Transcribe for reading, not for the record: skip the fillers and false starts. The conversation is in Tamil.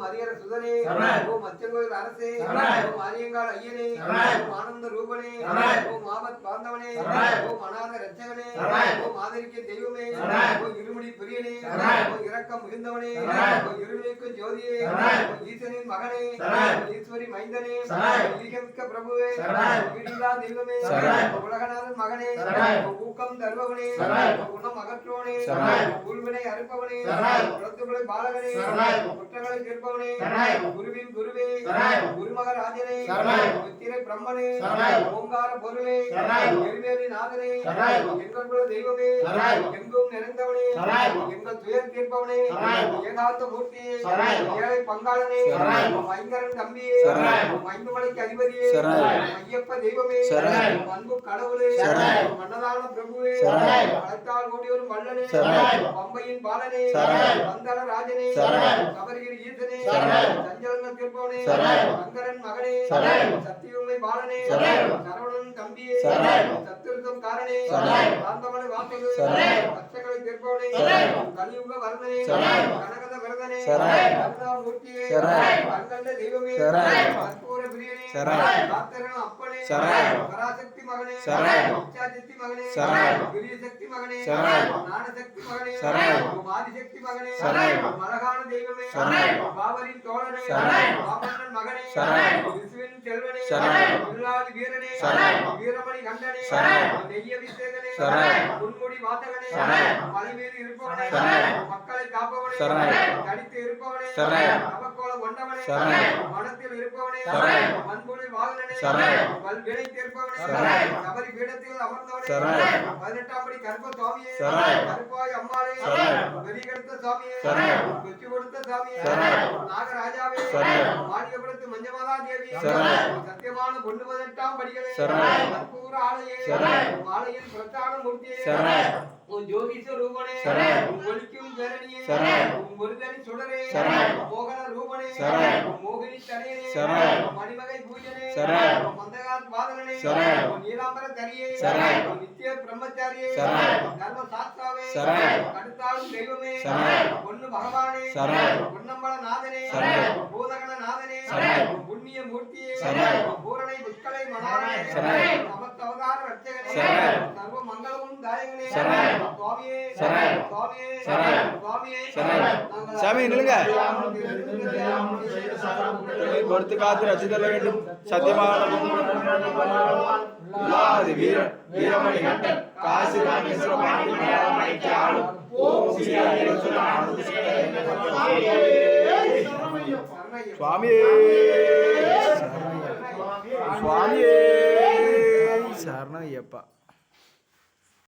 அதிகர சுதனே ஓம் அச்சங்கோயில் அரசே ஓம் ஆரியங்கால் ஐயனே ஓம் ஆனந்த ரூபனே ஓம் ஆபத் பாந்தவனே ஓம் அநாத ரட்சகனே ஓம் ஆதரிக்க தெய்வமே ஓம் இருமுடி பிரியனே ஓம் இரக்கம் மிகுந்தவனே ஓம் இருவினைக்கு ஜோதியே ஓம் ஈசனின் மகனே ஓம் ஈஸ்வரி மைந்தனே ஈகமிக்க பிரபுவே ஈடிலா தெய்வமே உலகநாதன் மகனே ஊக்கம் தருபவனே குணம் அகற்றுவனே உள்வினை அறுப்பவனே குலத்துகளை பாலகனே குற்றங்களை தீர்ப்பவனே குருவின் குருவே குருமகராஜனே திரை பிரம்மனே ஓங்கார பொருளே எருமேலி நாதனே எங்கள் குல தெய்வமே எங்கும் நிறைந்தவனே எங்கள் துயர் தீர்ப்பவனே ஏகாந்த மூர்த்தியே ஏழை பங்காளனே ஐங்கரன் தம்பியே ஐந்துமலைக்கு அதிபதியே ஐயப்ப தெய்வமே அன்பு கடவுளே மன்னதான பிரபுவே அழைத்தால் ஓடியோரும் வல்லனே பம்பையின் பாலனே வந்தன ராஜனே சபரிகிரி ஈசனே சஞ்சலன தீர்ப்பவனே சங்கரன் மகனே சத்தியுமை பாலனே சரவணன் தம்பியே சத்துருத்தம் காரணே காந்தமலை வாசகு பச்சைகளை தீர்ப்பவனே கலியுக வர்ணனே கனகத விரதனே கருணாமூர்த்தியே கண்கண்ட தெய்வமே கற்பூர பிரியனே காத்தரன் அப்பனே பராசக்தி மகனே இச்சாசக்தி மகனே பிரிய சக்தி மகனே ஞானசக்தி மகனே ஆதிசக்தி மகனே மலகான தெய்வமே பாவரின் தோழனே பாமன்னன் மகனே விசுவின் செல்வனே வில்லாதி வீரனே வீரமணி கண்டனே நெய்ய விசேகனே முன்முடி வாசகனே மலைமீது இருப்பவனே மக்களை காப்பவனே தடித்து இருப்பவனே நவக்கோல கொண்டவனே மனத்தில் இருப்பவனே மண்புலி வாகனனே பல்வினை தீர்ப்பவனே சபரி பீடத்தில் அமர்ந்தவனே 18ஆம் படி கற்ப சுவாமியே கருப்பாய் அம்மாளே வெறிகெடுத்த சாமியே வெற்றி கொடுத்த சாமியே நாகராஜாவே மாளிகப்படுத்து மஞ்சமாதா தேவியே சத்தியமான 18ஆம் படிகளே கற்பூர ஆலயே மாலையில் பிரச்சார மூர்த்தியே ஜோதிஷ ரூபனே ஒலிக்கும் பேரணியே முருகனி சுடரே மோகன ரூபனே மோகினி தனையனே மணிமகை பூஜனே மந்தகாத் பாதகனே நீலாம்பர தரியே நித்திய பிரம்மச்சாரியே தர்ம சாஸ்தாவே கடுத்தாளும் தெய்வமே பொன்னு பகவானே பொன்னம்பல நாதனே பூதகண நாதனே புண்ணிய மூர்த்தியே பூரணை புஷ்கலை மனாரே சமஸ்த அவதார ரட்சகனே சர்வ மங்களமும் தாயகனே சுவாமியே சுவாமியே சுவாமியே சாமி நில்லுங்க கொடுத்து காத்து ரசித்தல வேண்டும் சத்தியமான வீரமணி கண்டன் காசி ராமேஸ்வரம் சுவாமியே சுவாமியே சரணம் ஐயப்பா.